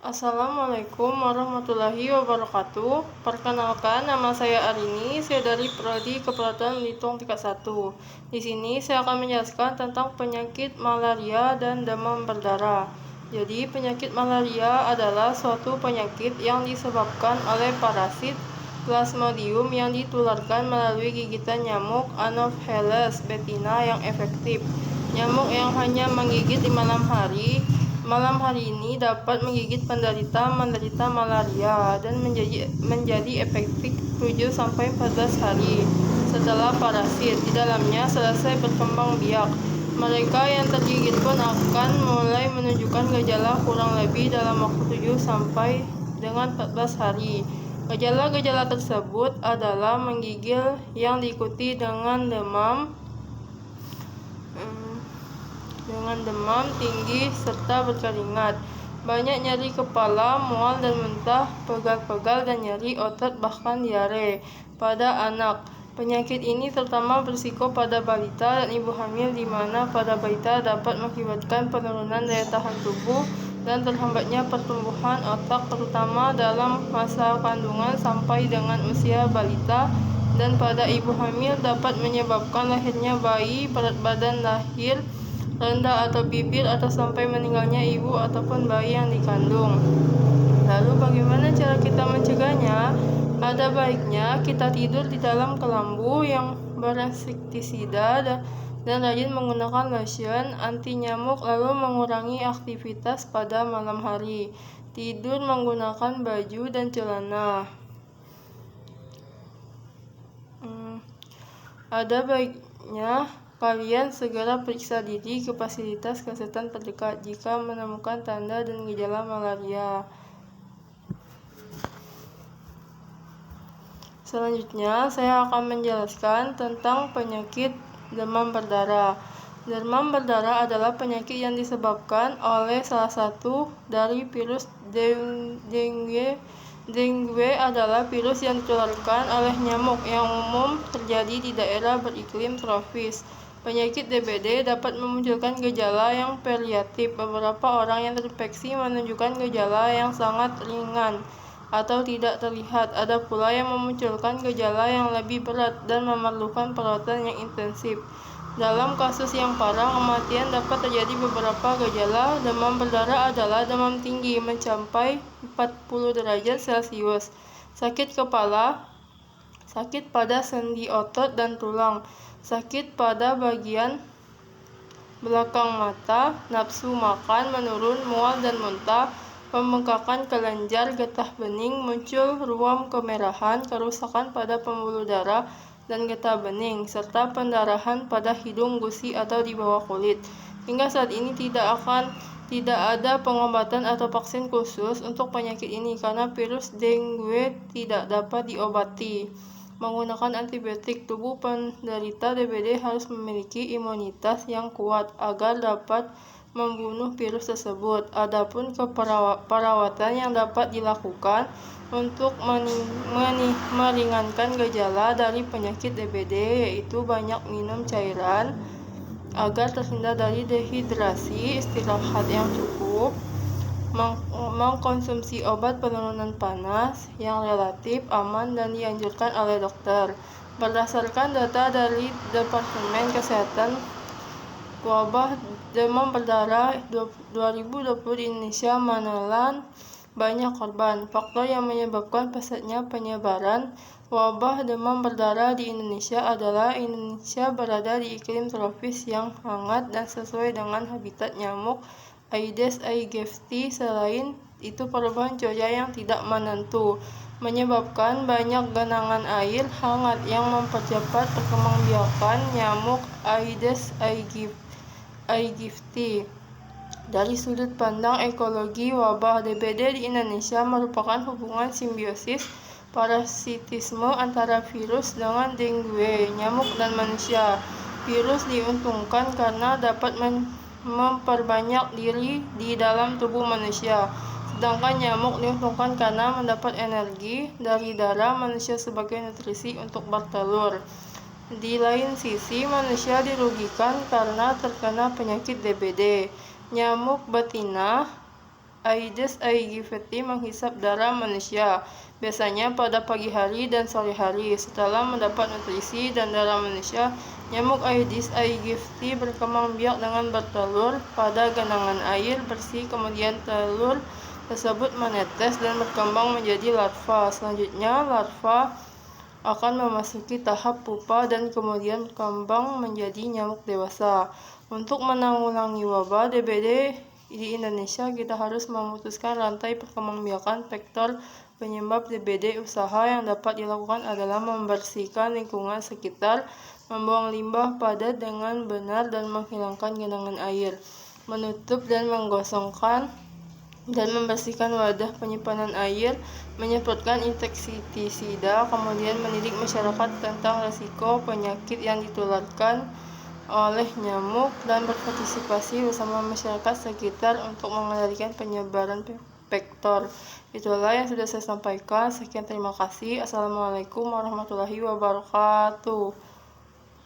Assalamualaikum warahmatullahi wabarakatuh. Perkenalkan, nama saya Arini. Saya dari Prodi Keperawatan Belitung tingkat 1. Di sini saya akan menjelaskan tentang penyakit malaria dan demam berdarah. Jadi, penyakit malaria adalah suatu penyakit yang disebabkan oleh parasit Plasmodium yang ditularkan melalui gigitan nyamuk Anopheles betina yang efektif. Nyamuk yang hanya menggigit di malam hari ini dapat menggigit penderita menderita malaria dan menjadi efektif 7-14 hari setelah parasit di dalamnya selesai berkembang biak. Mereka yang tergigit pun akan mulai menunjukkan gejala kurang lebih dalam waktu 7 dengan 14 hari. Gejala-gejala tersebut adalah menggigil yang diikuti dengan demam tinggi serta berkeringat, banyak nyeri kepala, mual dan muntah, pegal-pegal dan nyeri otot bahkan diare pada anak. Penyakit ini terutama berisiko pada balita dan ibu hamil, di mana pada balita dapat mengakibatkan penurunan daya tahan tubuh dan terhambatnya pertumbuhan otak terutama dalam masa kandungan sampai dengan usia balita, dan pada ibu hamil dapat menyebabkan lahirnya bayi berat badan lahir rendah atau bibir atau sampai meninggalnya ibu ataupun bayi yang dikandung. Lalu bagaimana cara kita mencegahnya? Ada baiknya kita tidur di dalam kelambu yang berinsektisida dan rajin menggunakan lotion anti nyamuk, lalu mengurangi aktivitas pada malam hari. Tidur menggunakan baju dan celana. Ada baiknya kalian segera periksa diri ke fasilitas kesehatan terdekat jika menemukan tanda dan gejala malaria. Selanjutnya, saya akan menjelaskan tentang penyakit demam berdarah. Demam berdarah adalah penyakit yang disebabkan oleh salah satu dari virus dengue. Dengue adalah virus yang ditularkan oleh nyamuk yang umum terjadi di daerah beriklim tropis. Penyakit DBD dapat memunculkan gejala yang variatif. Beberapa orang yang terinfeksi menunjukkan gejala yang sangat ringan atau tidak terlihat. Ada pula yang memunculkan gejala yang lebih berat dan memerlukan perawatan yang intensif. Dalam kasus yang parah, kematian dapat terjadi. Beberapa gejala demam berdarah adalah demam tinggi mencapai 40 derajat Celcius, sakit kepala, sakit pada sendi otot dan tulang, sakit pada bagian belakang mata, nafsu makan menurun, mual dan muntah, pembengkakan kelenjar getah bening, muncul ruam kemerahan, kerusakan pada pembuluh darah dan getah bening, serta pendarahan pada hidung, gusi atau di bawah kulit. Hingga saat ini tidak ada pengobatan atau vaksin khusus untuk penyakit ini karena virus dengue tidak dapat diobati. Menggunakan antibiotik, tubuh penderita DBD harus memiliki imunitas yang kuat agar dapat membunuh virus tersebut. Adapun perawatan yang dapat dilakukan untuk meringankan gejala dari penyakit DBD yaitu banyak minum cairan agar terhindar dari dehidrasi, istirahat yang cukup, mengkonsumsi obat penurunan panas yang relatif aman dan dianjurkan oleh dokter. Berdasarkan data dari Departemen Kesehatan, wabah demam berdarah 2020 di Indonesia menelan banyak korban. Faktor yang menyebabkan pesatnya penyebaran wabah demam berdarah di Indonesia adalah Indonesia berada di iklim tropis yang hangat dan sesuai dengan habitat nyamuk Aedes aegypti. Selain itu, perubahan cuaca yang tidak menentu menyebabkan banyak genangan air hangat yang mempercepat perkembangbiakan nyamuk Aedes aegypti. Dari sudut pandang ekologi, wabah DBD di Indonesia merupakan hubungan simbiosis parasitisme antara virus dengan dengue, nyamuk dan manusia. Virus diuntungkan karena dapat memperbanyak diri di dalam tubuh manusia, sedangkan nyamuk diuntungkan karena mendapat energi dari darah manusia sebagai nutrisi untuk bertelur. Di lain sisi, manusia dirugikan karena terkena penyakit DBD. Nyamuk betina Aedes aegypti menghisap darah manusia, biasanya pada pagi hari dan sore hari. Setelah mendapat nutrisi dan darah manusia, nyamuk Aedes aegypti berkembang biak dengan bertelur pada genangan air bersih, kemudian telur tersebut menetes dan berkembang menjadi larva. Selanjutnya, larva akan memasuki tahap pupa dan kemudian berkembang menjadi nyamuk dewasa. Untuk menanggulangi wabah DBD di Indonesia, kita harus memutuskan rantai perkembangbiakan vektor penyebab DBD. Usaha yang dapat dilakukan adalah membersihkan lingkungan sekitar, membuang limbah padat dengan benar dan menghilangkan genangan air, menutup dan menggosongkan dan membersihkan wadah penyimpanan air, menyemprotkan insektisida, kemudian mendidik masyarakat tentang risiko penyakit yang ditularkan oleh nyamuk, dan berpartisipasi bersama masyarakat sekitar untuk mengendalikan penyebaran vektor. Itulah yang sudah saya sampaikan. Sekian, terima kasih. Assalamualaikum warahmatullahi wabarakatuh.